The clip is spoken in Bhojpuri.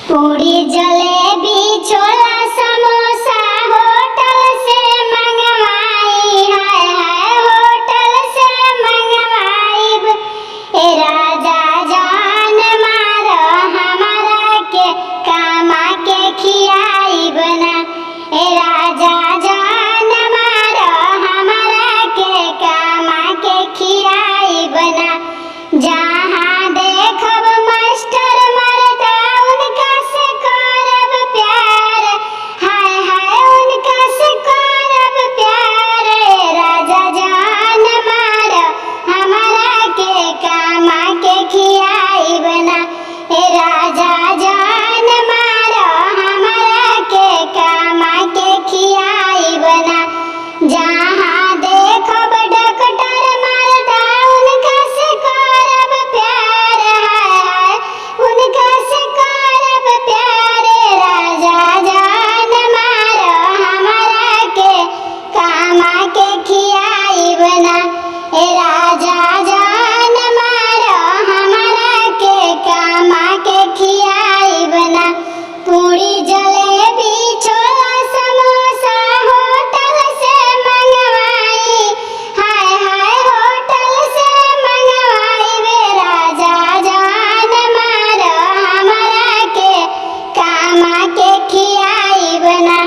पूरी जलेबी छोला समोसा होटल से मंगवाई, हाय हाय होटल से मंगवाई। ए राजा जान मारो हमारा के कामा के खियाई बना। ए राजा जान मारो हमारा के कामा के खियाई बना। जहाँ देखब मास्टर मरदा उनका से करब प्यार, हाय हाय उनका से करब प्यार। राजा जान मारो हमारा के कामा के खियाई बना। ए राजा जान मारो हमारा के कामा के खियाई बना। जहाँ देखब डॉक्टर मरदा उनका से करब प्यार, हाय हाय उनका से करब प्यार। राजा जान मारो हमारा के कामा के खियाई बना। ए राजा जान मारो हमारा के कामा के खियाई बना। पूरी जल